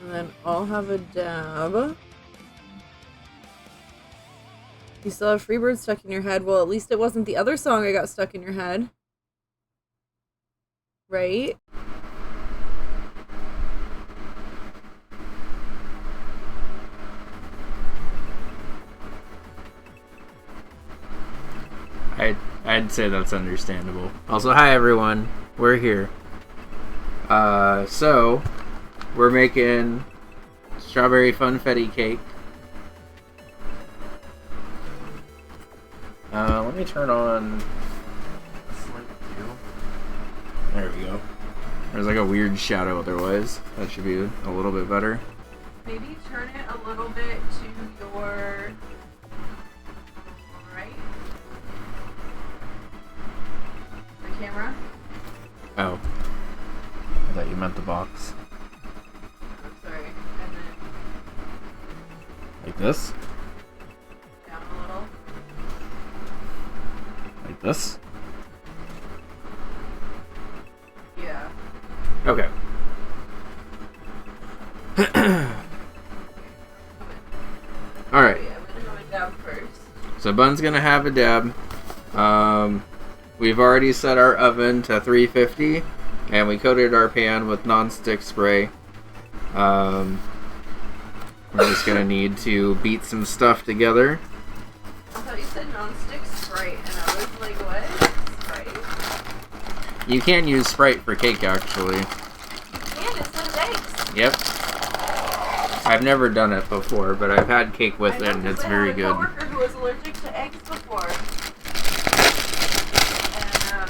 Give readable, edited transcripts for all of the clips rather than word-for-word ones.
And then I'll have a dab. You still have Freebird stuck in your head. Well, at least it wasn't the other song I got stuck in your head. Right? I'd say that's understandable. Also, hi everyone. We're here. So we're making strawberry funfetti cake. Let me turn on a slight view. There we go. There's like a weird shadow otherwise. That should be a little bit better. Maybe turn it a little bit to your right. The camera. Oh. I thought you meant the box. I'm sorry. And then Like this? down a little. Like this? Yeah. Okay. Alright. Okay, I'm gonna go down first. So Bun's gonna have a dab. We've already set our oven to 350, and we coated our pan with non-stick spray. We're just gonna need to beat some stuff together. I thought you said non-stick Sprite, and I was like, what? Sprite? You can use Sprite for cake, actually. And it says eggs. Yep. I've never done it before, but I've had cake with it, and it's very good. I had a coworker who was allergic to eggs before. And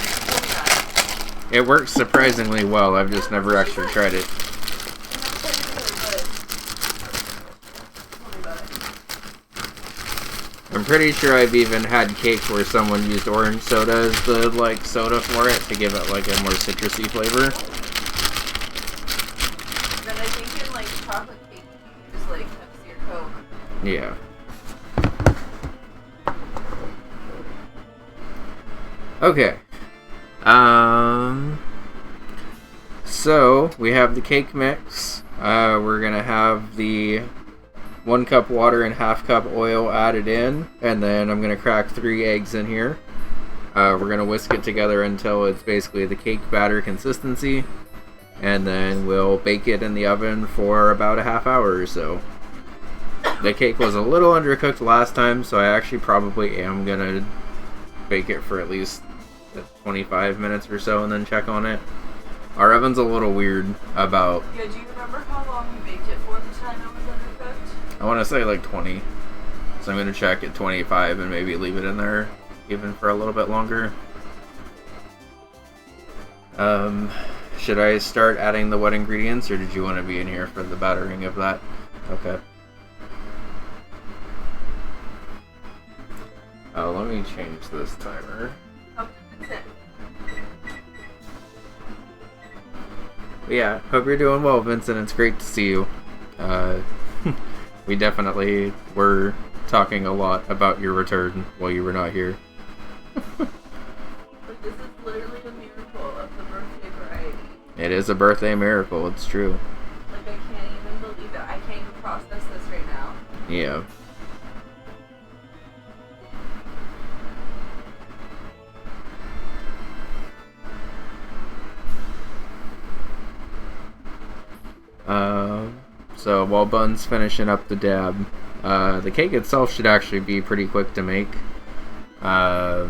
he told me that. It works surprisingly well. I've just never actually tried it. I'm pretty sure I've even had cake where someone used orange soda as the soda for it to give it like a more citrusy flavor. Then I think in chocolate cake you use Pepsi or Coke. Yeah. Okay. So we have the cake mix. We're gonna have the 1 cup water and 1/2 cup oil added in, and then I'm gonna crack 3 eggs in here. We're gonna whisk it together until it's basically the cake batter consistency, and then we'll bake it in the oven for about a half hour or so. The cake was a little undercooked last time, so I actually probably am gonna bake it for at least 25 minutes or so and then check on it. Our oven's a little weird about... Yeah, do you remember how long you baked it for the time it was undercooked? I want to say 20. So I'm going to check at 25 and maybe leave it in there even for a little bit longer. Should I start adding the wet ingredients, or did you want to be in here for the battering of that? Okay. Let me change this timer. But yeah, hope you're doing well, Vincent. It's great to see you. We definitely were talking a lot about your return while you were not here. But this is literally a miracle of the birthday variety. It is a birthday miracle, it's true. I can't even believe it. I can't even process this right now. Yeah. So while Bun's finishing up the dab, the cake itself should actually be pretty quick to make. I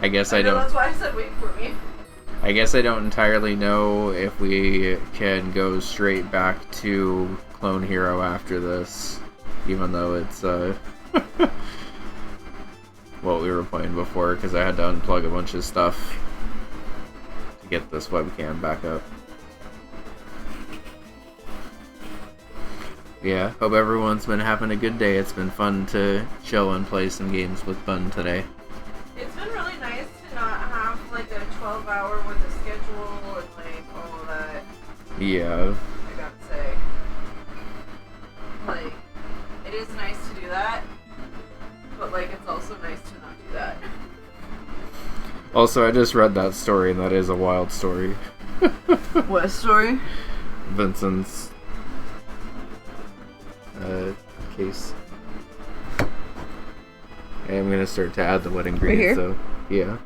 guess I don't. That's why I said wait for me. I guess I don't entirely know if we can go straight back to Clone Hero after this, even though it's what we were playing before, because I had to unplug a bunch of stuff to get this webcam back up. Yeah, hope everyone's been having a good day. It's been fun to chill and play some games with Bun today. It's been really nice to not have a 12-hour worth of schedule and all of that. Yeah. I gotta say. It is nice to do that, but it's also nice to not do that. Also, I just read that story, and that is a wild story. What story? Vincent's case. And I'm gonna start to add the wet ingredients. Right So yeah.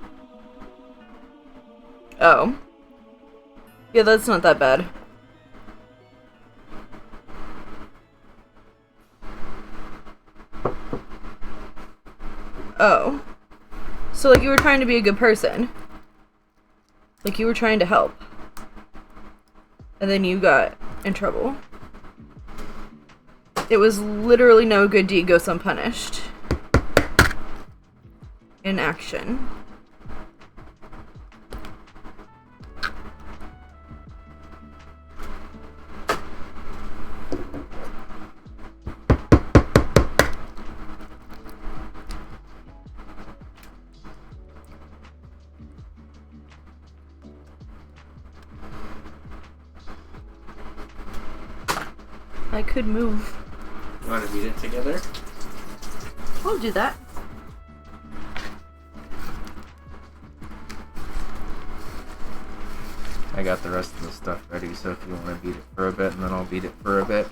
Oh. Yeah, that's not that bad. Oh. So, like, you were trying to be a good person. Like, you were trying to help. And then you got in trouble. It was literally no good deed goes unpunished. In action. I could move. You want to beat it together? I'll do that. I got the rest of the stuff ready, so if you want to beat it for a bit, and then I'll beat it for a bit.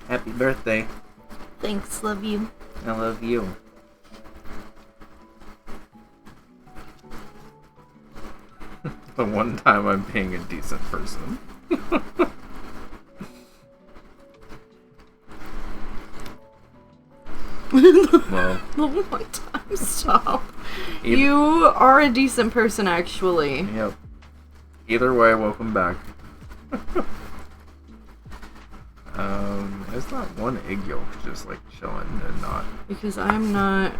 Happy birthday. Thanks, love you. I love you. The one time I'm being a decent person. Well, The one time, stop. Either- You are a decent person, actually. Yep. Either way, welcome back. It's not one egg yolk just like chilling and not. Because I'm not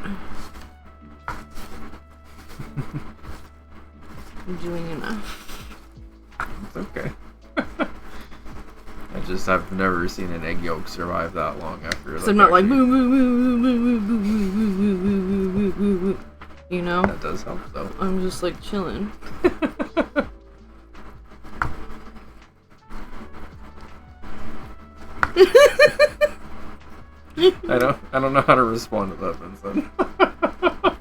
doing enough. It's okay. I've never seen an egg yolk survive that long after. So I'm not like actually- boo boo boo boo boo boo boo boo boo boo boo boo. You know? That does help though. I'm just like chilling. I don't know how to respond to that, Vincent.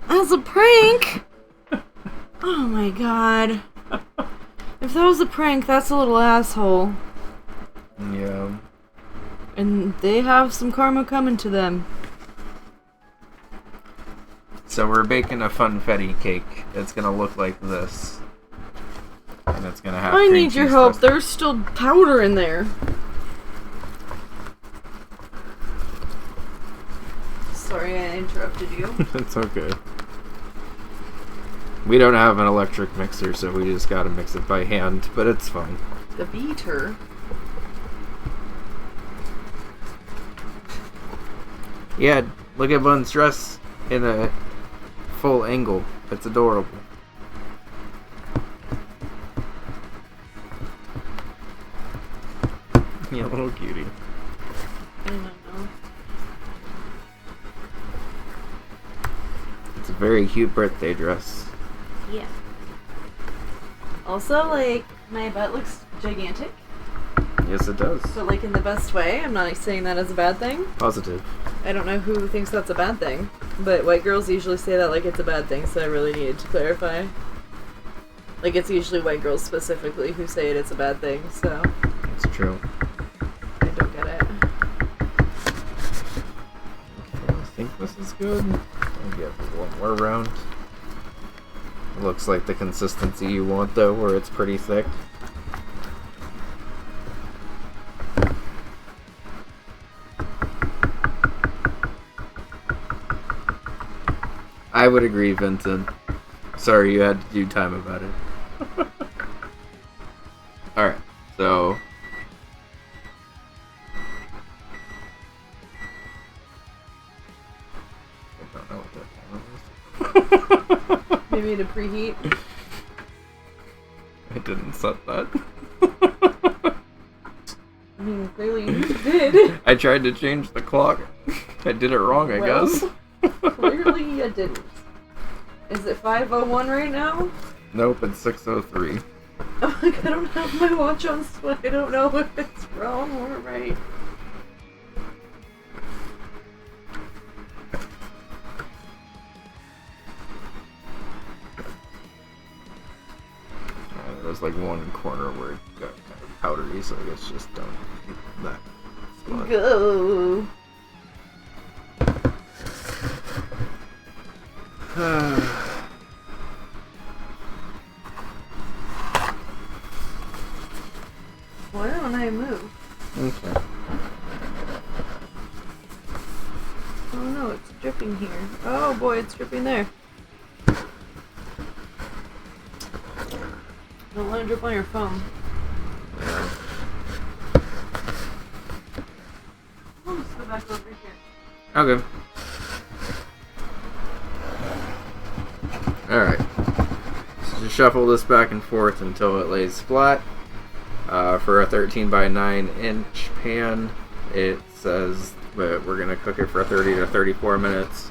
As a prank? Oh my god. If that was a prank, that's a little asshole. Yeah. And they have some karma coming to them. So we're baking a funfetti cake. It's gonna look like this. And it's gonna have I cream need your cheese help. frosting. There's still powder in there. Sorry I interrupted you. It's okay. We don't have an electric mixer, so we just gotta mix it by hand, but it's fine. The beater. Yeah, look at Bun's dress in a full angle. It's adorable. You little cutie. I don't know. It's a very cute birthday dress. Yeah. Also, like, my butt looks gigantic, Yes, it does. but like in the best way. I'm not saying that as a bad thing. Positive. I don't know who thinks that's a bad thing, but white girls usually say that like it's a bad thing, so I really needed to clarify. Like, it's usually white girls specifically who say it's a bad thing, so It's true. I don't get it. Okay, I think this is good. I'll give it one more round. It looks like the consistency you want, though, where it's pretty thick. I would agree, Vincent. Sorry you had to do time about it. Alright, so... I don't know what that camera was. Maybe to preheat. I didn't set that. I mean, clearly you did. I tried to change the clock. I did it wrong, I Well. guess. Clearly you didn't. Is it 5:01 right now? Nope, it's 6:03. Oh, like, I don't have my watch on, so I don't know if it's wrong or right. there's like one corner where it got kind of powdery, so I guess just don't eat that spot. Go. Why don't I move? Okay. Oh no, it's dripping here. Oh boy, it's dripping there. Don't let it drip on your phone. Yeah. Let's go back over here. Okay. Alright. So just shuffle this back and forth until it lays flat. For a 13 by 9 inch pan, it says that we're going to cook it for 30 to 34 minutes.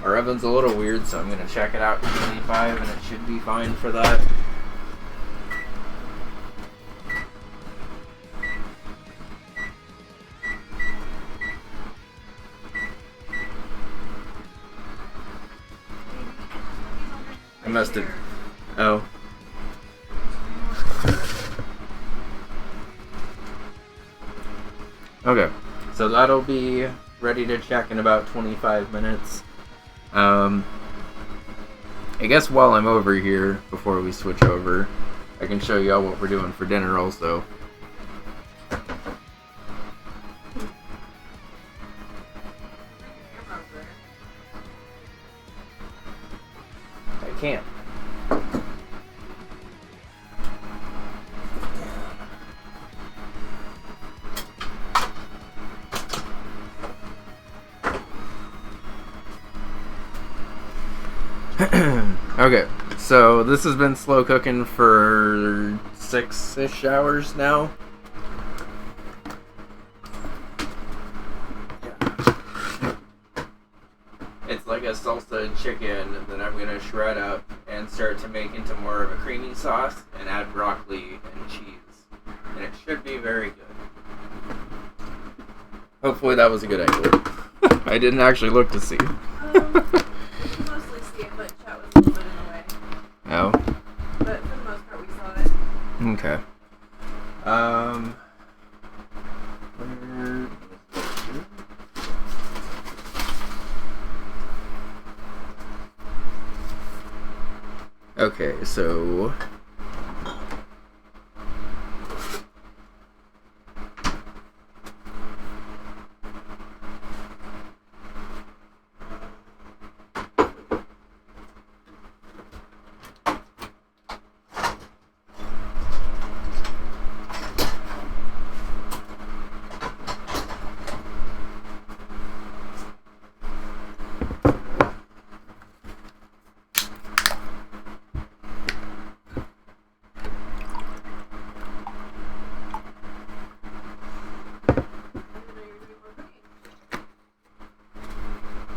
Our oven's a little weird, so I'm going to check it out to 25, and it should be fine for that. I must have... Oh. Okay, so that'll be ready to check in about 25 minutes. I guess while I'm over here, before we switch over, I can show y'all what we're doing for dinner also. I can't. Okay, so this has been slow cooking for 6-ish hours now. It's like a salsa chicken that I'm gonna shred up and start to make into more of a creamy sauce and add broccoli and cheese. And it should be very good. Hopefully that was a good angle. I didn't actually look to see. Mostly see it, but chat was a little bit in the way. Oh. But for the most part, we saw it. Okay. Okay, so...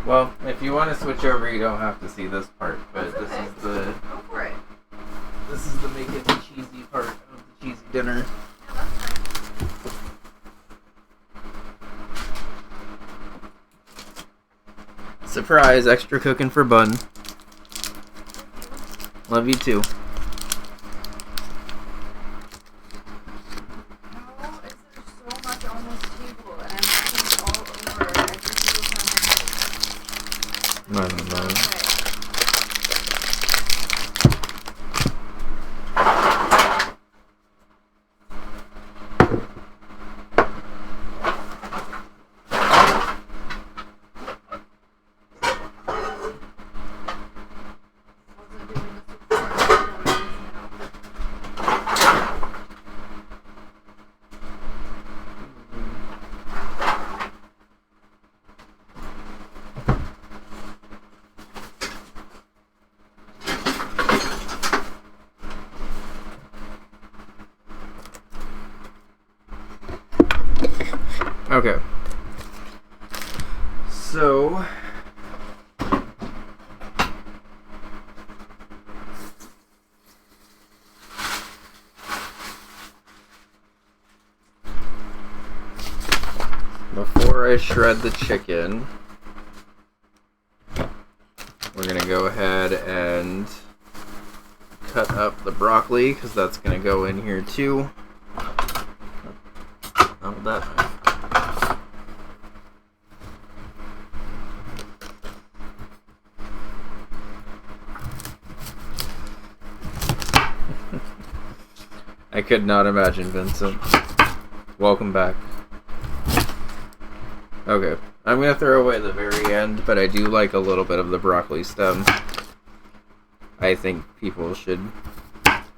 Well, if you want to switch over, you don't have to see this part, but That's okay. Go for it. This is the make it the cheesy part of the cheesy dinner. Yeah, that's fine. Surprise, extra cooking for Bun. Love you too. How is there so much on this table and I'm knocking all over every single time I don't know. Okay. Wasn't doing this before, I know what it is now. Okay. So... before I shred the chicken, we're gonna go ahead and cut up the broccoli because that's going to go in here too. Not with that knife. I could not imagine, Vincent. Welcome back. Okay, I'm gonna throw away the very end, but I do like a little bit of the broccoli stem. I think people should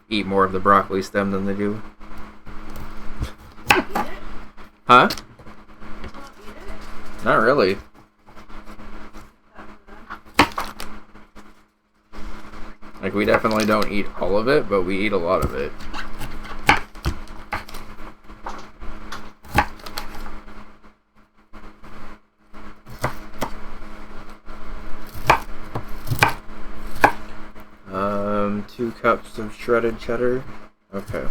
eat more of the broccoli stem than they do. Huh? Not really. Like, we definitely don't eat all of it, but we eat a lot of it. Two cups of shredded cheddar. Okay.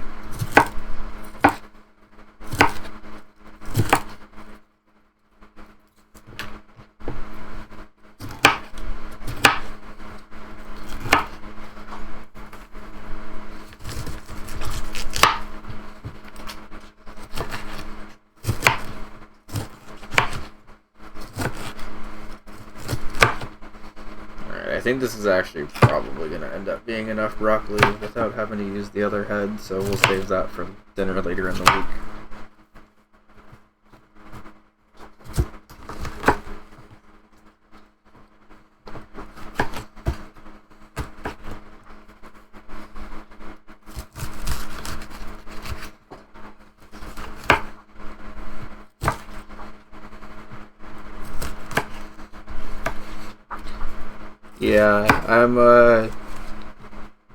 I think this is actually probably going to end up being enough broccoli without having to use the other head, so we'll save that for dinner later in the week. Yeah,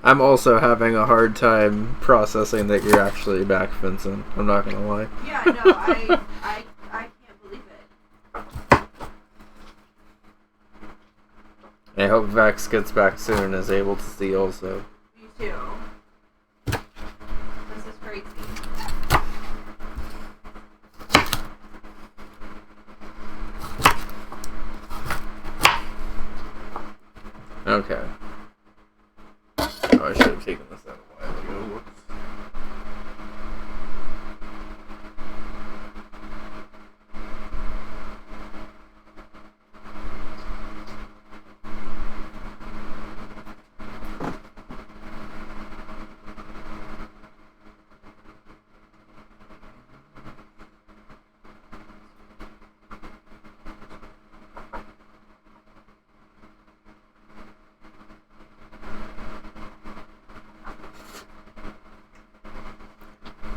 I'm also having a hard time processing that you're actually back, Vincent. I'm not gonna lie. Yeah, no, I can't believe it. I hope Vex gets back soon and is able to see also. Me too. This is crazy. Okay. Oh, I should have taken this out a while ago. Whoops.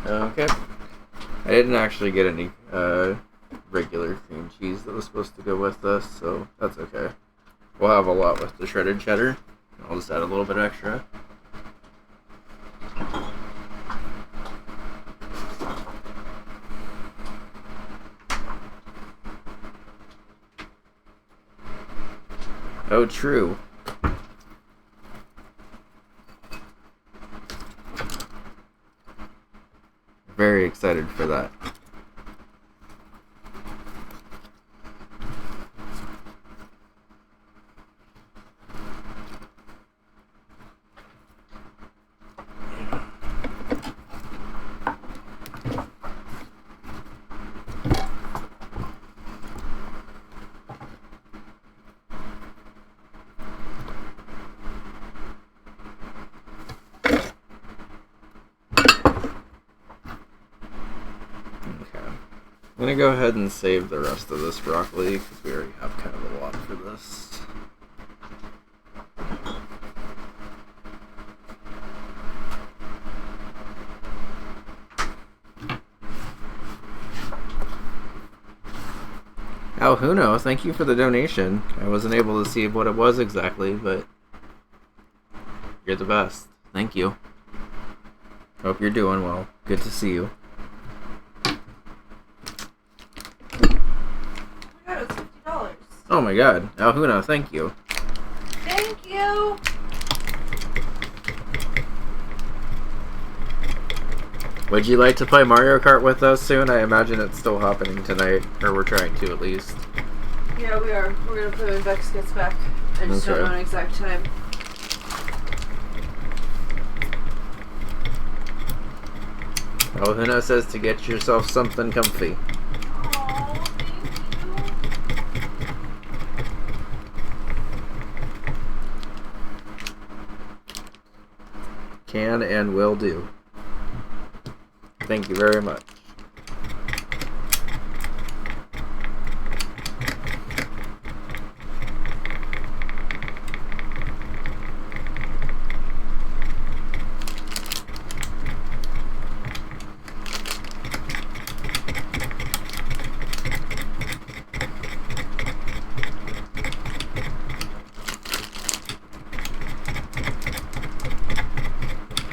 Okay. I didn't actually get any regular cream cheese that was supposed to go with this, so that's okay. We'll have a lot with the shredded cheddar. I'll just add a little bit extra. Oh, true. Very excited for that. I'm gonna go ahead and save the rest of this broccoli because we already have kind of a lot for this. Alhuno, thank you for the donation. I wasn't able to see what it was exactly, but you're the best. Thank you. Hope you're doing well. Good to see you. Oh my god, Alhuno, thank you. Thank you. Would you like to play Mario Kart with us soon? I imagine it's still happening tonight, or we're trying to at least. Yeah, we are. We're gonna play when Vex gets back. I just don't know an exact time. Oh, Huna says to get yourself something comfy. Oh, thank you. Can and will do. Thank you very much.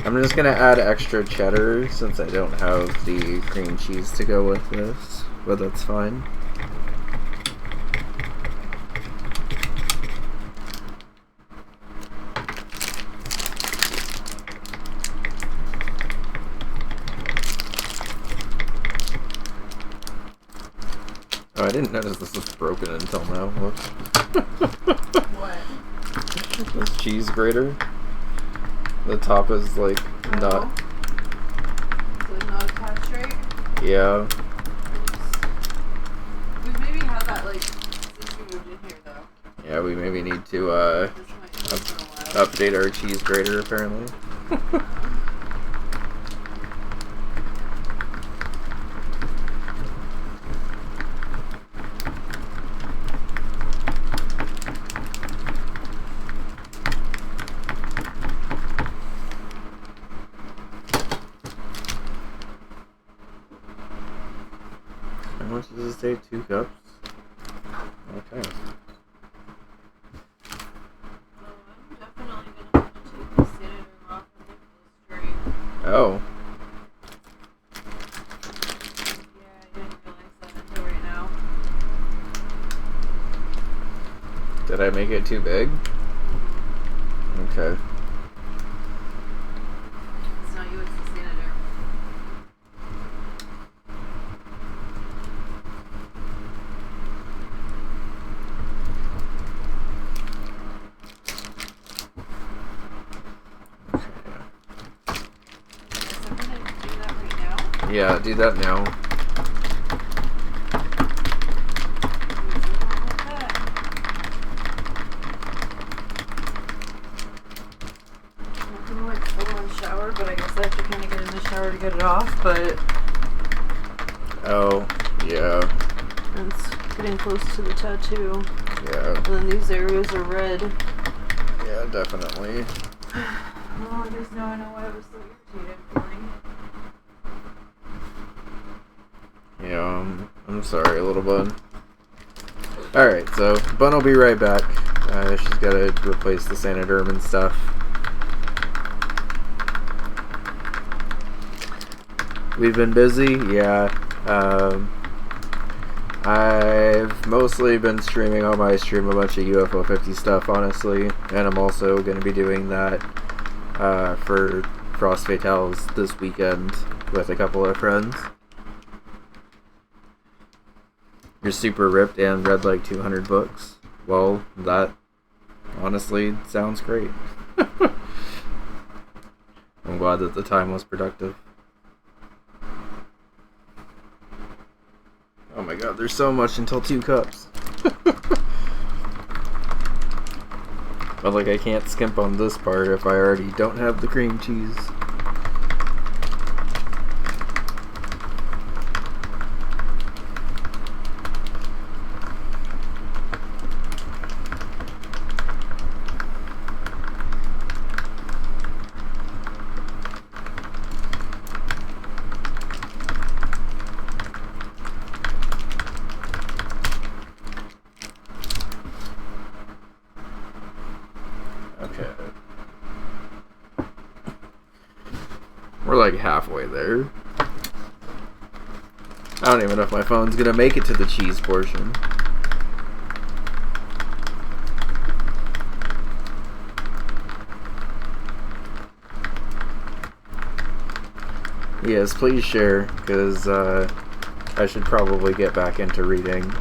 I'm just gonna add extra cheddar since I don't have the cream cheese to go with this, but that's fine. Oh, I didn't notice this was broken until now. Whoops. What? This cheese grater. The top is like not. So it's not attached right? Yeah. Oops. We've maybe had that like since we moved in here though. Yeah, we maybe need to This might take a while. update our cheese grater apparently. How much does it say? 2 cups? Okay. I'm definitely gonna have to take the senator off and look at this string. Oh. Yeah, I didn't realize that until right now. Did I make it too big? Okay. It's not you, it's the senator. Is I'm gonna do that right now. Yeah, do that now. I'm like full on shower, but I guess I have to kind of get in the shower to get it off. But Oh, yeah. it's getting close to the tattoo, Yeah. and then these areas are red. Yeah, definitely. Oh, I just now I know why I was so irritated feeling. Yeah, I'm sorry, little bun. Alright, so Bun will be right back. She's got to replace the Sanaderm and stuff. We've been busy, yeah. I've mostly been streaming on my stream a bunch of UFO 50 stuff, honestly, and I'm also going to be doing that for Frost Fatales this weekend with a couple of friends. You're super ripped and read like 200 books. Well, that honestly sounds great. I'm glad that the time was productive. Oh my god, there's so much until 2 cups. But like, I can't skimp on this part if I already don't have the cream cheese. Okay. We're like halfway there. I don't even know if my phone's gonna make it to the cheese portion. Yes, please share, because I should probably get back into reading.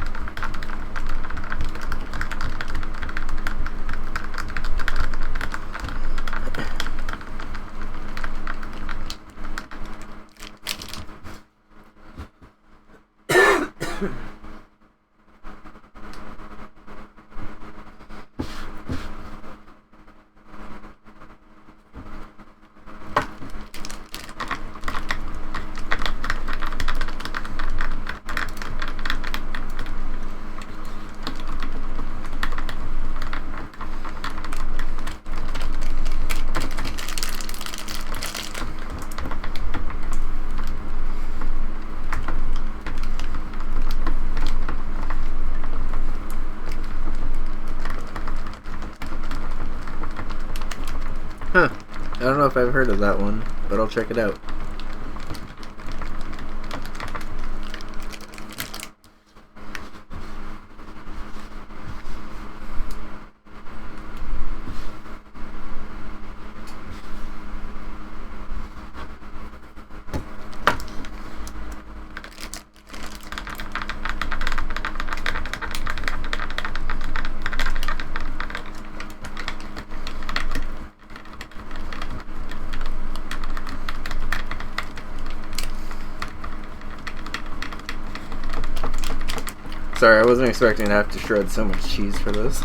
I don't know if I've heard of that one, but I'll check it out. Sorry, I wasn't expecting to have to shred so much cheese for this.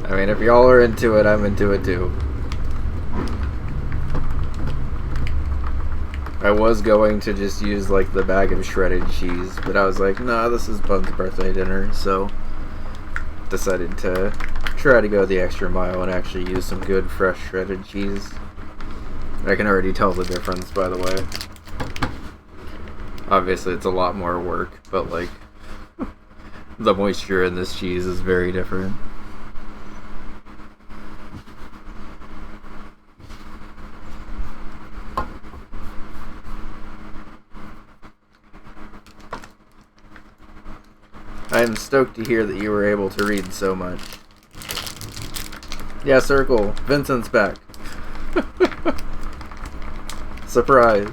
I mean, if y'all are into it, I'm into it too. I was going to just use like the bag of shredded cheese, but I was like, nah, this is Bun's birthday dinner, so decided to try to go the extra mile and actually use some good fresh shredded cheese. I can already tell the difference, by the way. Obviously, it's a lot more work, but like the moisture in this cheese is very different. I am stoked to hear that you were able to read so much. Yeah, Circle. Vincent's back. Surprise.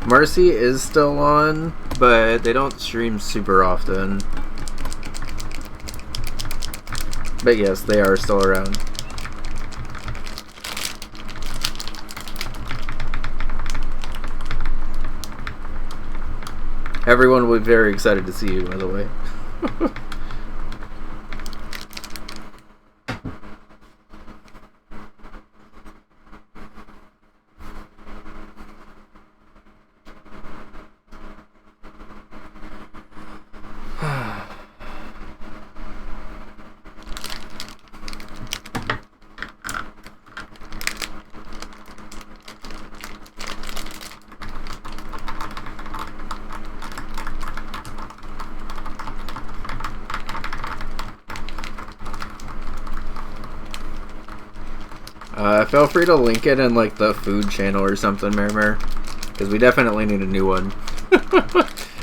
Marcy is still on, but they don't stream super often. But yes, they are still around. Everyone will be very excited to see you, by the way. Feel free to link it in like the food channel or something, Mermer, because we definitely need a new one.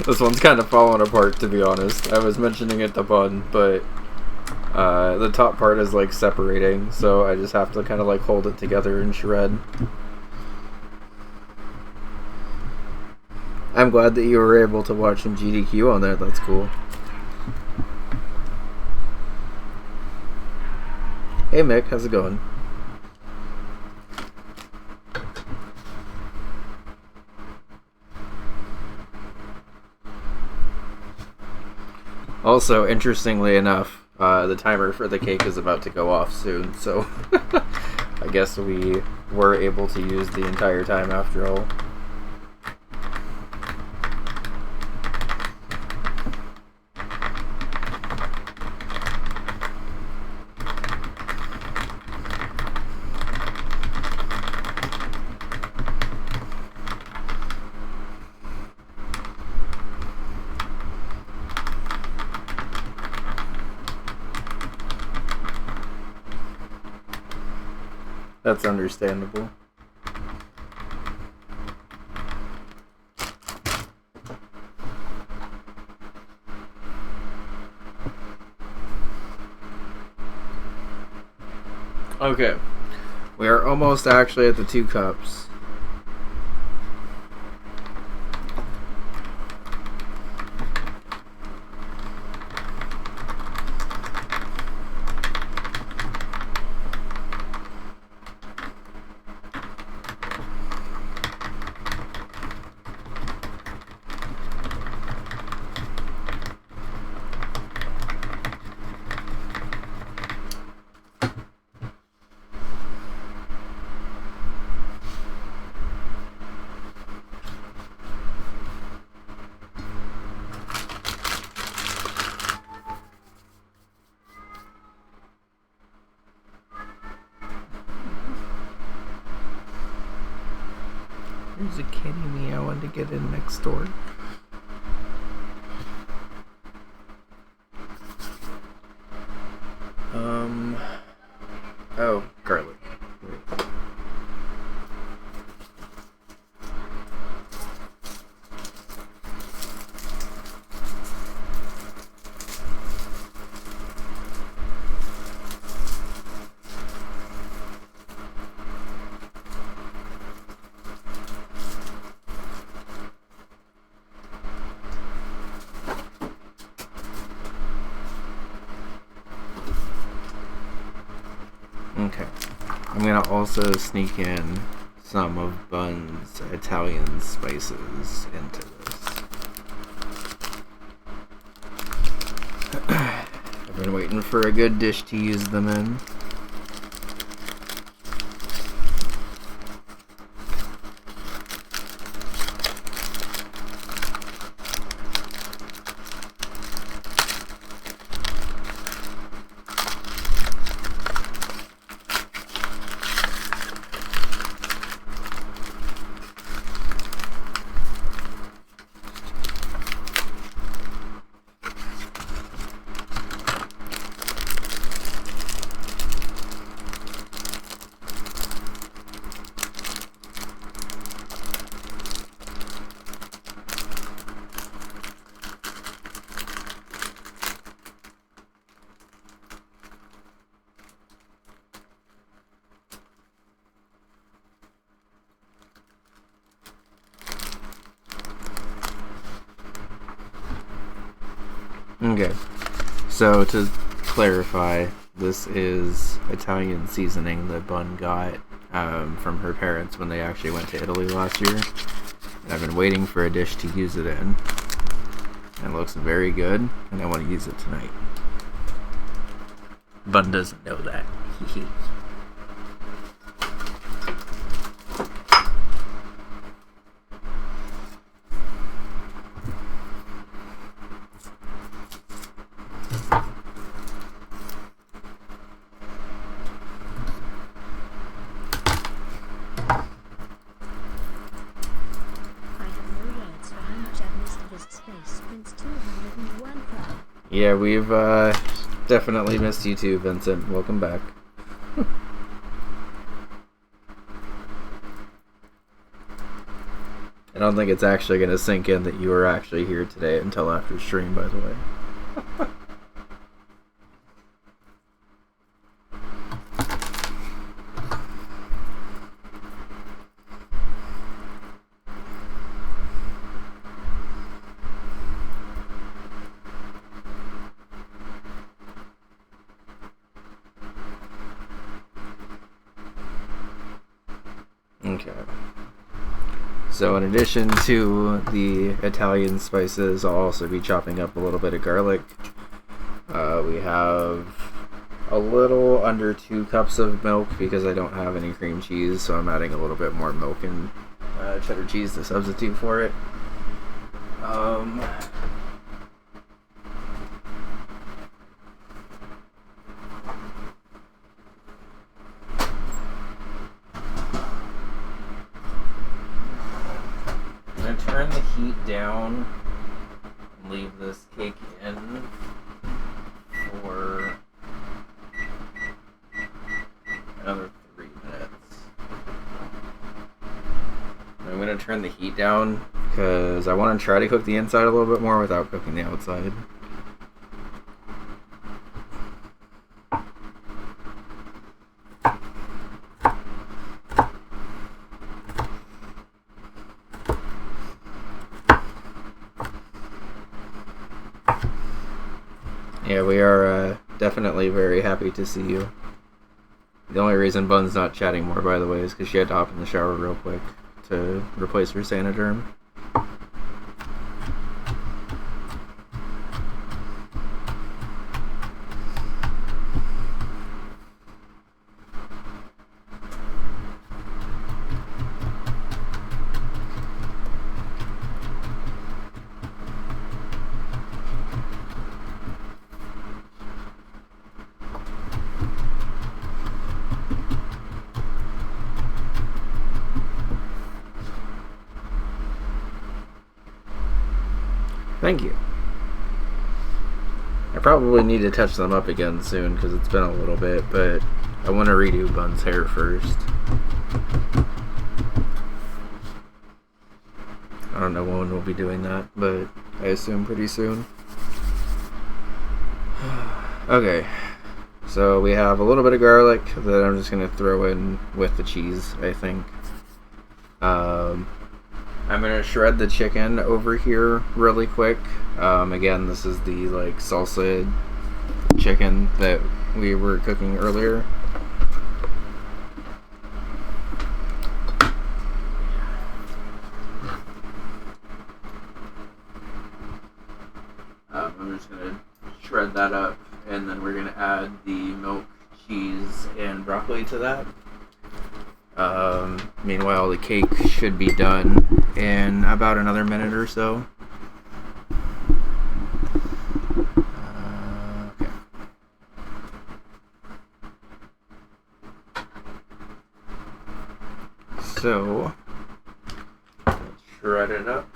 This one's kind of falling apart, to be honest. I was mentioning it to Bun, but the top part is like separating, so I just have to kind of like hold it together and shred. I'm glad that you were able to watch some GDQ on there. That's cool. Hey Mick, how's it going? Also, interestingly enough, the timer for the cake is about to go off soon, so I guess we were able to use the entire time after all. That's understandable. Okay. We are almost actually at the 2 cups. There's a kitty meowing to get in next door. Oh, garlic. Wait. Okay. I'm gonna also sneak in some of Bun's Italian spices into this. I've been waiting for a good dish to use them in. Okay, so to clarify, this is Italian seasoning that Bun got from her parents when they actually went to Italy last year. And I've been waiting for a dish to use it in. And it looks very good, and I want to use it tonight. Bun doesn't know that. Hee. Yeah, we've definitely missed you too, Vincent. Welcome back. I don't think it's actually going to sink in that you were actually here today until after stream, by the way. Okay. So in addition to the Italian spices, I'll also be chopping up a little bit of garlic. We have a little under 2 cups of milk because I don't have any cream cheese, so I'm adding a little bit more milk and cheddar cheese to substitute for it. Turn the heat down and leave this cake in for another 3 minutes. I'm going to turn the heat down because I want to try to cook the inside a little bit more without cooking the outside. Yeah, we are definitely very happy to see you. The only reason Bun's not chatting more, by the way, is because she had to hop in the shower real quick to replace her Sanoderm. Thank you. I probably need to touch them up again soon because it's been a little bit, but I want to redo Bun's hair first. I don't know when we'll be doing that, but I assume pretty soon. Okay, so we have a little bit of garlic that I'm just going to throw in with the cheese, I think. I'm going to shred the chicken over here really quick. Again, this is the like salsa chicken that we were cooking earlier. I'm just going to shred that up, and then we're going to add the milk, cheese, and broccoli to that. Meanwhile, the cake should be done in about another minute or so. Okay. So, let's shred it up.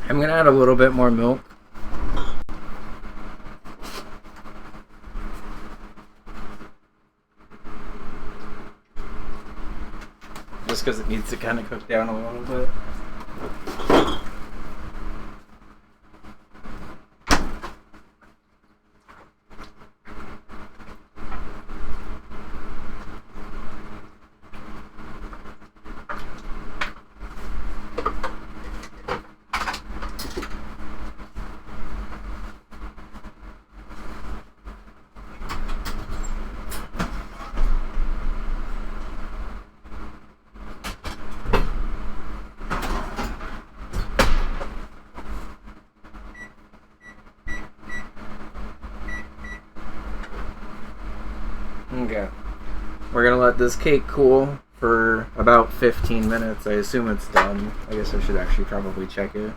I'm going to add a little bit more milk. Just because it needs to kind of cook down a little bit. Okay. We're gonna let this cake cool for about 15 minutes. I assume it's done. I guess I should actually probably check it.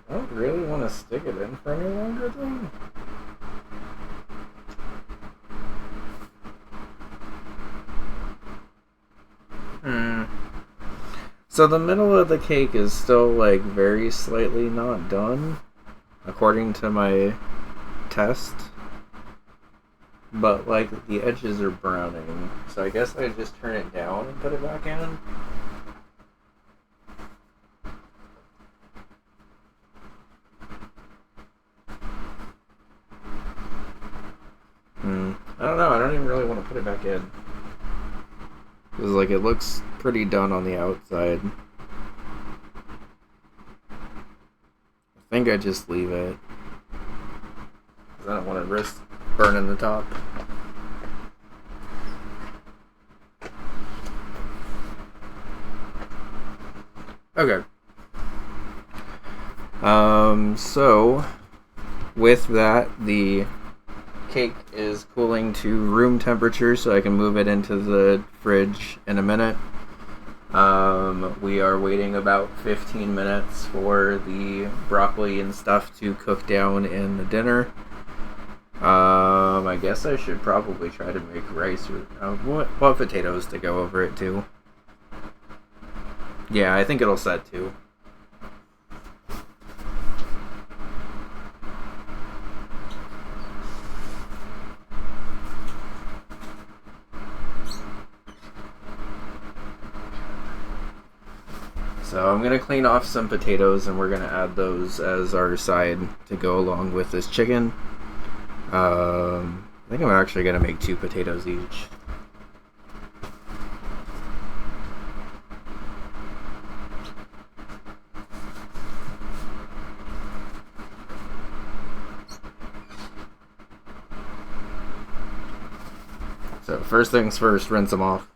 I don't really want to stick it in for any longer though. So the middle of the cake is still like very slightly not done, according to my test. But like the edges are browning, so I guess I just turn it down and put it back in. I don't know, I don't even really want to put it back in. Because like it looks pretty done on the outside. think I just leave it. I don't want to risk burning the top. Okay. So with that, the cake is cooling to room temperature, so I can move it into the fridge in a minute. We are waiting about 15 minutes for the broccoli and stuff to cook down in the dinner. I guess I should probably try to make rice with what potatoes to go over it too. Yeah, I think it'll set too. So I'm going to clean off some potatoes and we're going to add those as our side to go along with this chicken. I think I'm actually going to make 2 potatoes each. So first things first, rinse them off.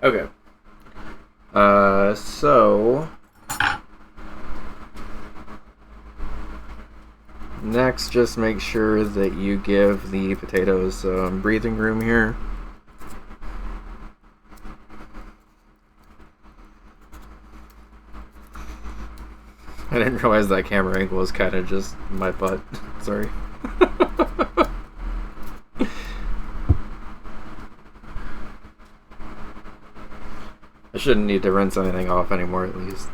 Okay. So next, just make sure that you give the potatoes some breathing room here. I didn't realize that camera angle was kind of just my butt. Sorry. I shouldn't need to rinse anything off anymore, at least.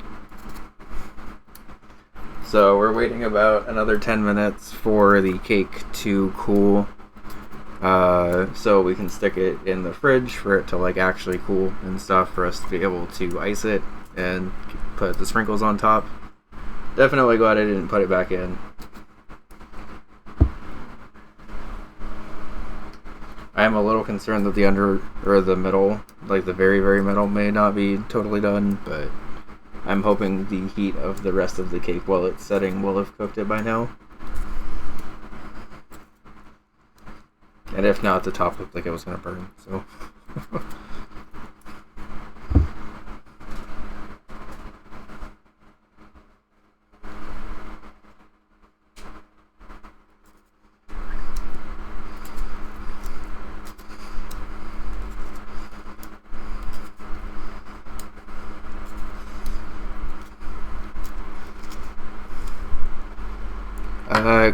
So we're waiting about another 10 minutes for the cake to cool, so we can stick it in the fridge for it to like actually cool and stuff, for us to be able to ice it and put the sprinkles on top. Definitely glad I didn't put it back in. I am a little concerned that the under or the middle, like the very, very middle, may not be totally done, but I'm hoping the heat of the rest of the cake while it's setting will have cooked it by now. And if not, the top looked like it was going to burn, so.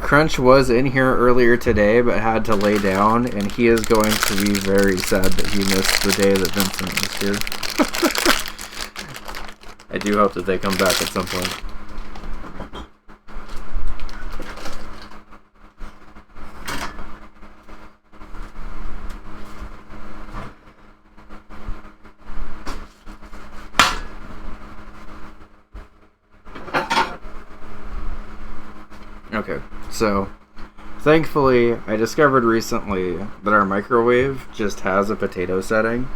Crunch was in here earlier today, but had to lay down, and he is going to be very sad that he missed the day that Vincent was here. I do hope that they come back at some point. Okay, so thankfully I discovered recently that our microwave just has a potato setting.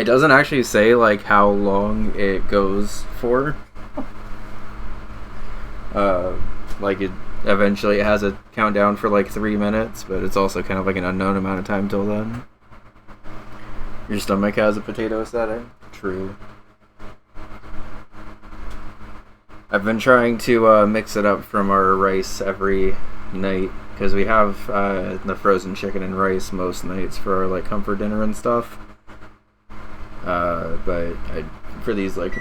It doesn't actually say like how long it goes for. Like it eventually it has a countdown for like 3 minutes, but it's also kind of like an unknown amount of time till then. Your stomach has a potato setting? True. I've been trying to mix it up from our rice every night because we have the frozen chicken and rice most nights for our like comfort dinner and stuff. But for these like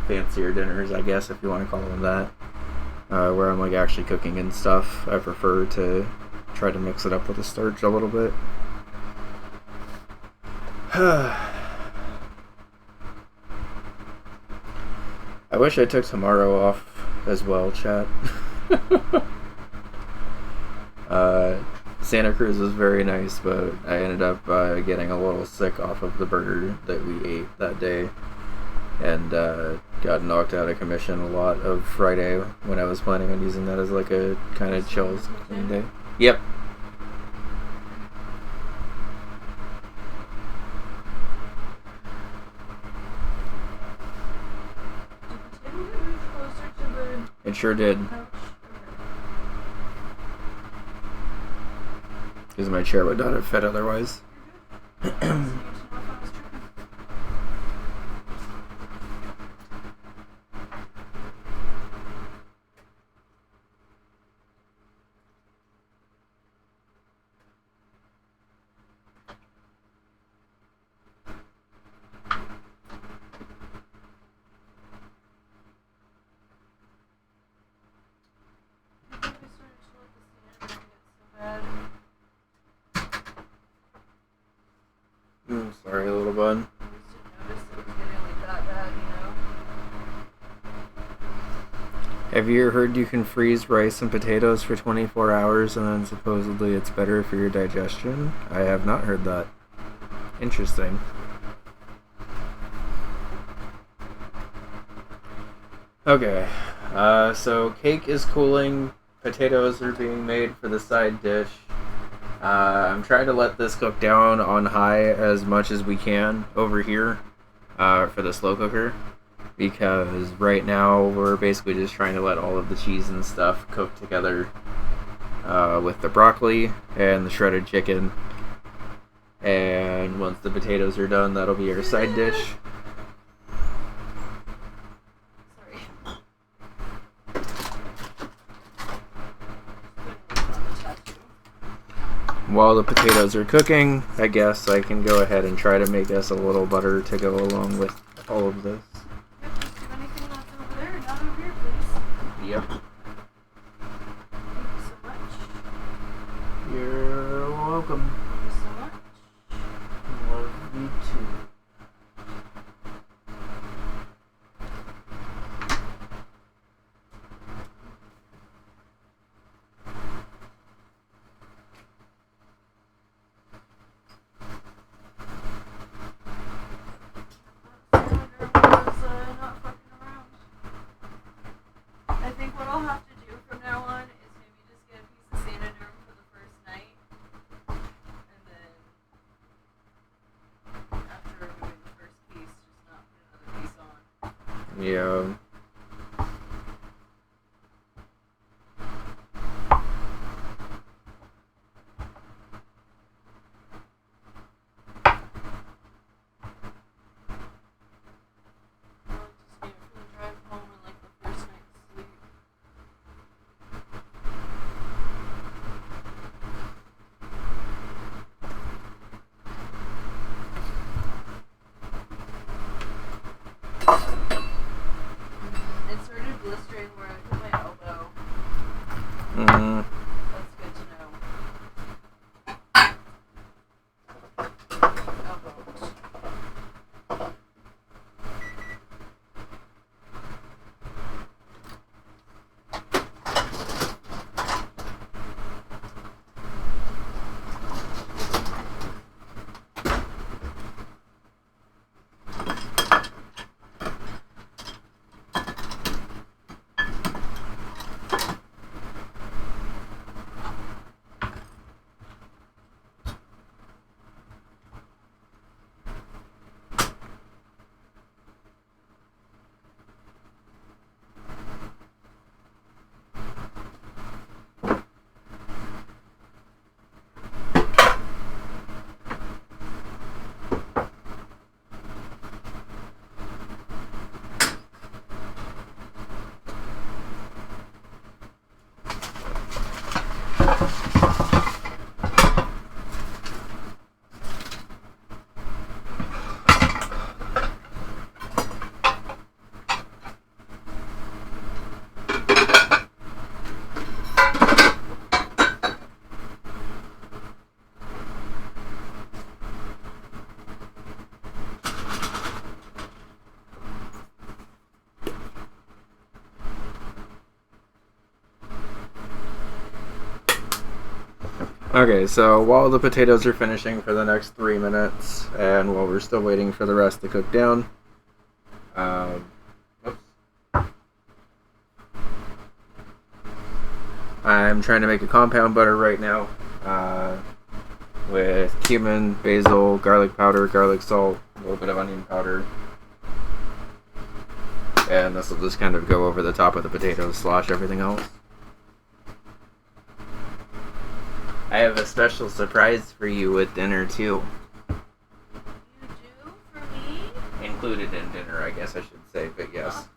fancier dinners, I guess if you want to call them that, where I'm like actually cooking and stuff, I prefer to try to mix it up with the starch a little bit. I wish I took tomorrow off as well, chat. Santa Cruz was very nice, but I ended up getting a little sick off of the burger that we ate that day, and got knocked out of commission a lot of Friday when I was planning on using that as like a kind of chill day. Yep. It sure did. Because my chair would not have fit otherwise. Sorry, little bud. Have you heard you can freeze rice and potatoes for 24 hours and then supposedly it's better for your digestion? I have not heard that. Interesting. Okay, so cake is cooling, potatoes are being made for the side dish. I'm trying to let this cook down on high as much as we can over here for the slow cooker, because right now we're basically just trying to let all of the cheese and stuff cook together with the broccoli and the shredded chicken, and once the potatoes are done, that'll be our side dish. While the potatoes are cooking, I guess I can go ahead and try to make us a little butter to go along with all of this. Yep. Thank you so much. You're welcome. Thank you so much. Love you too. I think what I'll have to do from now on is maybe just get a piece of Sanoderm for the first night, and then after removing the first piece, just not put another piece on. Yeah. I'll just get it for the drive home and like the first night's sleep. It started blistering where I put my elbow. Mm. That's good to know. Elbow. Okay, so while the potatoes are finishing for the next 3 minutes, and while we're still waiting for the rest to cook down, oops. I'm trying to make a compound butter right now, with cumin, basil, garlic powder, garlic salt, a little bit of onion powder, and this will just kind of go over the top of the potatoes / everything else. I have a special surprise for you with dinner too. You do for me? Included in dinner, I guess I should say, but yes.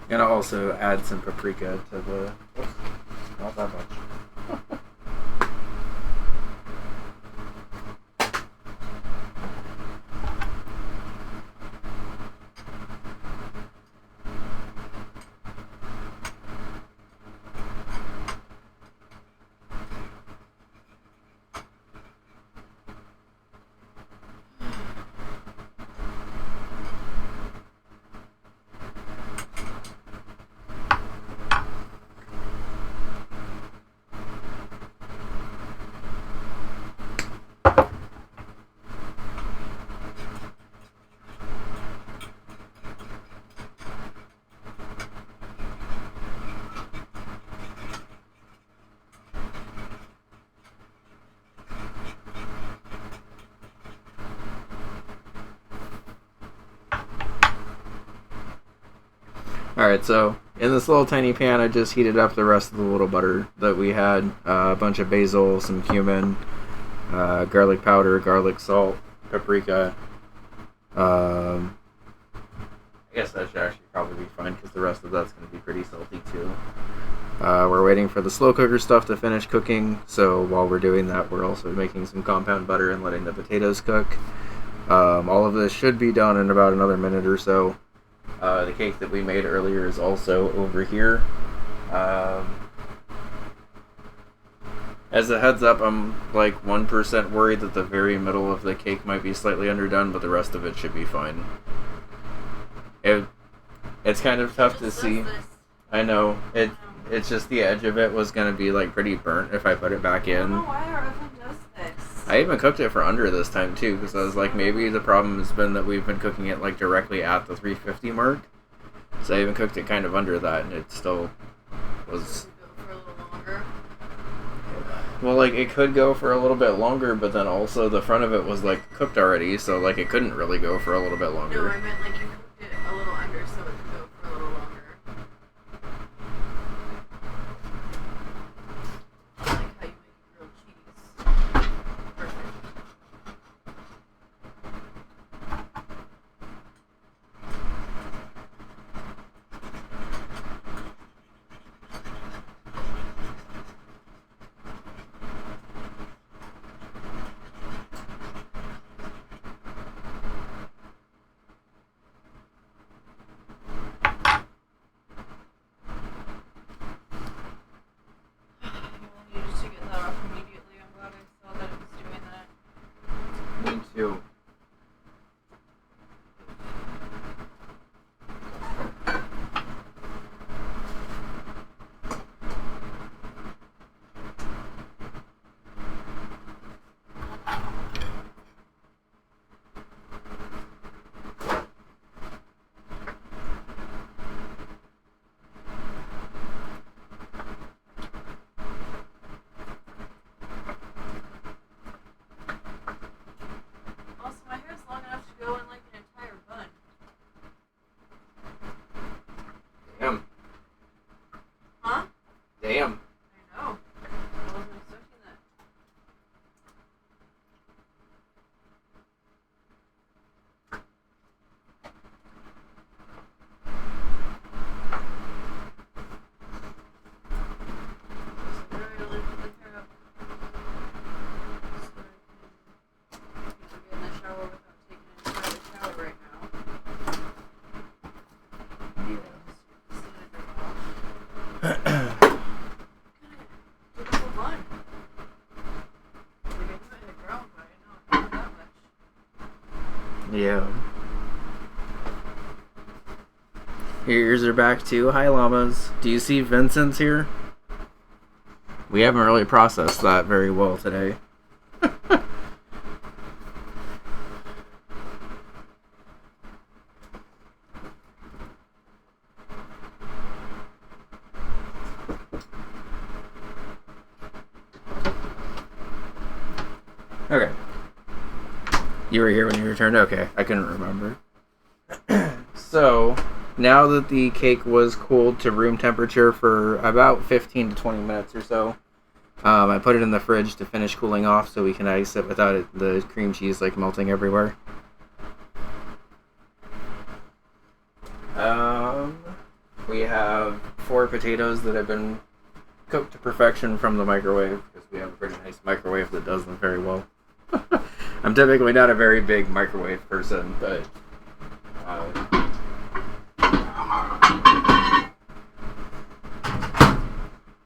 Gonna also add some paprika to the. Oops, not that much. Alright, so in this little tiny pan, I just heated up the rest of the little butter that we had. A bunch of basil, some cumin, garlic powder, garlic salt, paprika. I guess that should actually probably be fine because the rest of that's going to be pretty salty too. We're waiting for the slow cooker stuff to finish cooking, so while we're doing that, we're also making some compound butter and letting the potatoes cook. All of this should be done in about another minute or so. The cake that we made earlier is also over here. As a heads up, I'm like 1% worried that the very middle of the cake might be slightly underdone, but the rest of it should be fine. It's kind of tough to see. I know. It's just the edge of it was going to be like pretty burnt if I put it back in. I don't know why our oven does this. I even cooked it for under this time too, because I was like, maybe the problem has been that we've been cooking it like directly at the 350 mark. So I even cooked it kind of under that, and it still was. Go for a little longer. Well, like it could go for a little bit longer, but then also the front of it was like cooked already, so like it couldn't really go for a little bit No, longer. I meant like you cooked it a little under so it could go for a little longer. I like how you make grilled cheese. Perfect. I needed to get that off immediately. I'm glad I saw that it was doing that. Me too. Yeah. Your ears are back too. Hi, llamas. Do you see Vincent's here? We haven't really processed that very well today. Okay. You were here when you returned? Okay, I couldn't remember. So, now that the cake was cooled to room temperature for about 15 to 20 minutes or so, I put it in the fridge to finish cooling off so we can ice it without the cream cheese like melting everywhere. We have 4 potatoes that have been cooked to perfection from the microwave because we have a pretty nice microwave that does them very well. I'm typically not a very big microwave person, but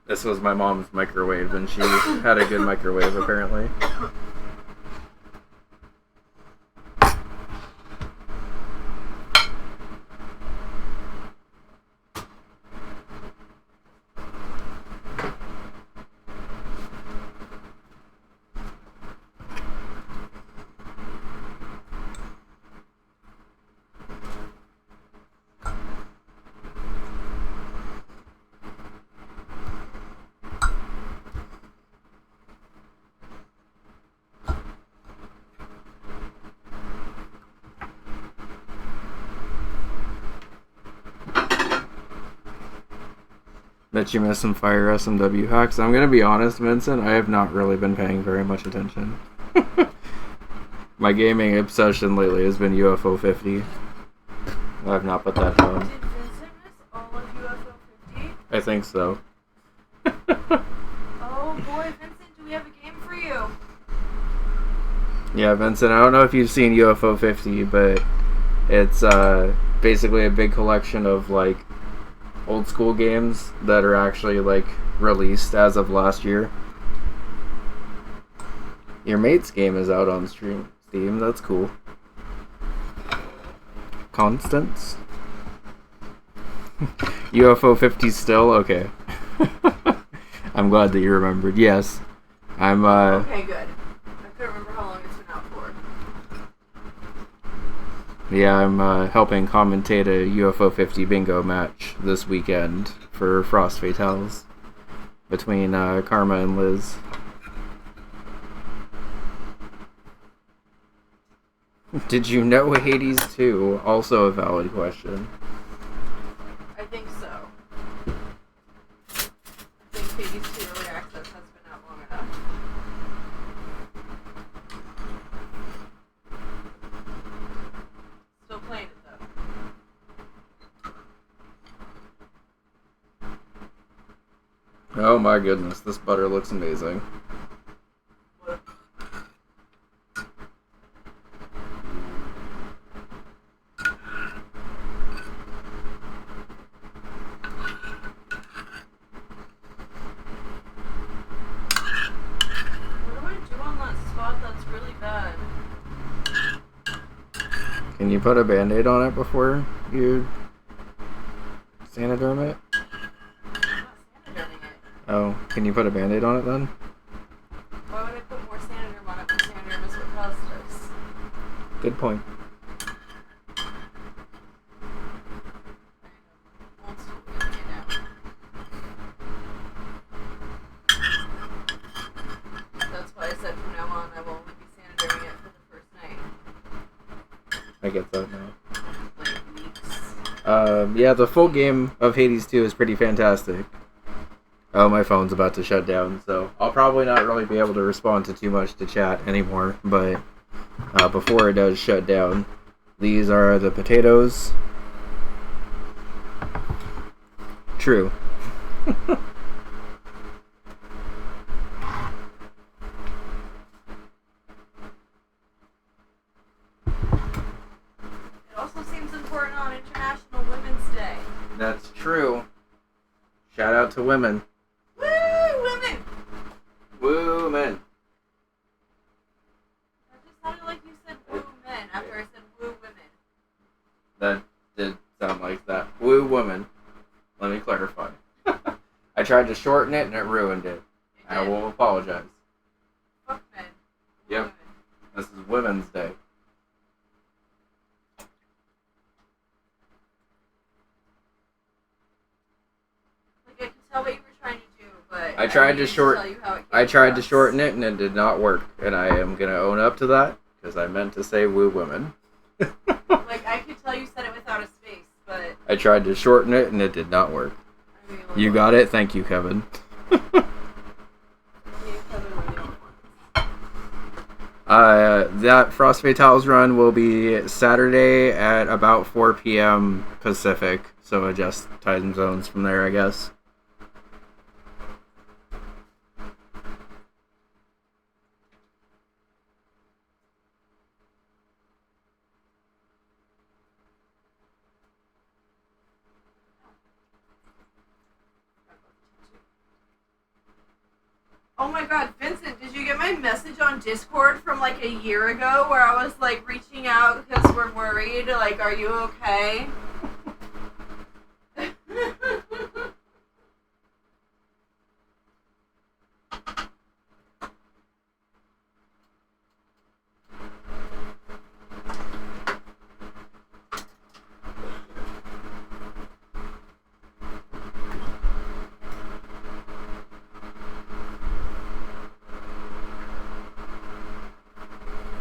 this was my mom's microwave, and she had a good microwave apparently. Bet you missed some fire SMW hacks. I'm gonna be honest, Vincent, I have not really been paying very much attention. My gaming obsession lately has been UFO 50. I've not put that down. Did Vincent miss all of UFO 50? I think so. Oh boy, Vincent, do we have a game for you? Yeah, Vincent, I don't know if you've seen UFO 50, but it's basically a big collection of like old school games that are actually like released as of last year. Your mate's game is out on Steam. That's cool. Constance? UFO 50 still? Okay. I'm glad that you remembered. Yes. I'm Okay, good. I couldn't remember how long it's been out for. Yeah, I'm helping commentate a UFO 50 bingo match this weekend for Frost Fatales between Karma and Liz. Did you know Hades 2? Also a valid question. I think so. I think Hades 2 Early Access has been out long enough. Still playing it though. Oh my goodness, this butter looks amazing. What? Can you put a band-aid on it before you Sanoderm it? I'm not Sanoderming it. Oh, can you put a band-aid on it then? Why would I put more Sanoderm on it when Sanoderm is what caused this? Good point. Old school feeling it now. That's why I said from now on I will only be Sanoderming it for the first night. I get that now. Like weeks. Yeah, the full game of Hades 2 is pretty fantastic. Oh, my phone's about to shut down, so I'll probably not really be able to respond to too much to chat anymore, but before it does shut down, these are the potatoes. True. It also seems important on International Women's Day. That's true. Shout out to women. Woo, women! Women. That just sounded like you said woo men after I said woo tried to shorten it and it ruined it. I will apologize. Fuck men. Yep. Women. This is Women's Day. Like, I can tell what you were trying to do, but I tried to tell you how it came I tried to across. shorten it and it did not work. And I am going to own up to that because I meant to say woo women. Like, I could tell you said it without a space, but I tried to shorten it and it did not work. I mean, You got it? Thank you, Kevin. That Frost Fatales run will be Saturday at about 4 p.m. Pacific, so adjust time zones from there, I guess. Oh my god, Vincent, did you get my message on Discord from like a year ago where I was like reaching out because we're worried? Like, are you okay?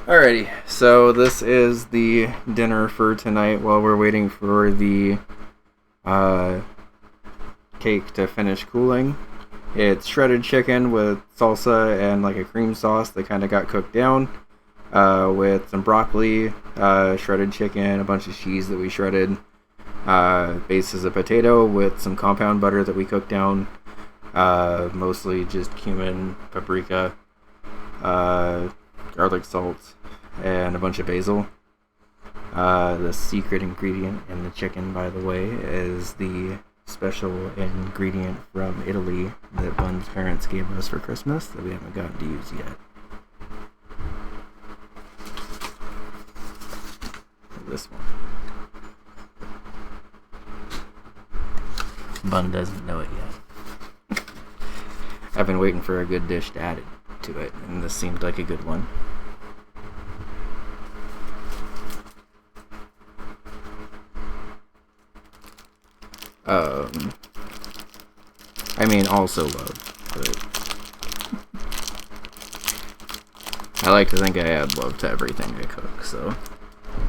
Alrighty, so this is the dinner for tonight while we're waiting for the cake to finish cooling. It's shredded chicken with salsa and like a cream sauce that kind of got cooked down with some broccoli, shredded chicken, a bunch of cheese that we shredded, base is a potato with some compound butter that we cooked down, mostly just cumin, paprika, garlic salt, and a bunch of basil. The secret ingredient in the chicken, by the way, is the special ingredient from Italy that Bun's parents gave us for Christmas that we haven't gotten to use yet. This one. Bun doesn't know it yet. I've been waiting for a good dish to add it to it, and this seemed like a good one. I mean, also love, but I like to think I add love to everything I cook, so.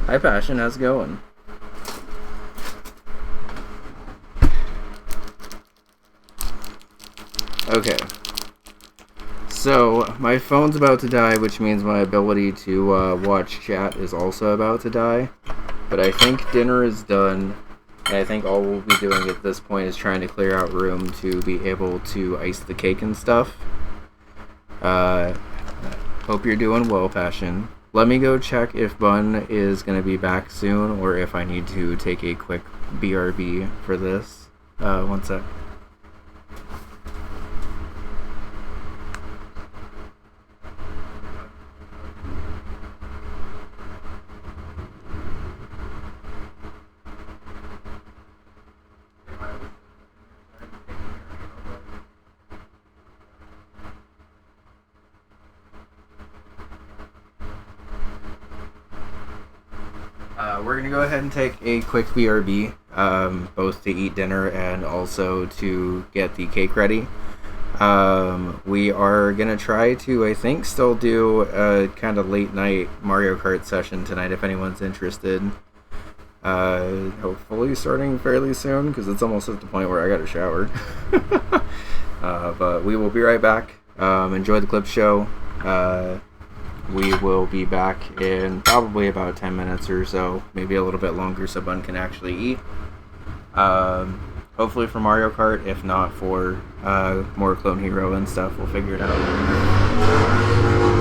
Hi, Passion, how's it going? Okay. So, my phone's about to die, which means my ability to watch chat is also about to die. But I think dinner is done. And I think all we'll be doing at this point is trying to clear out room to be able to ice the cake and stuff. Hope you're doing well, Passion. Let me go check if Bun is going to be back soon or if I need to take a quick BRB for this. One sec. We're going to go ahead and take a quick BRB, both to eat dinner and also to get the cake ready. We are going to try to, I think, still do a kind of late night Mario Kart session tonight if anyone's interested. Hopefully starting fairly soon because it's almost at the point where I got to shower. But we will be right back. Enjoy the clip show. We will be back in probably about 10 minutes or so, maybe a little bit longer so Bun can actually eat. Hopefully for Mario Kart, if not for more Clone Hero and stuff, we'll figure it out.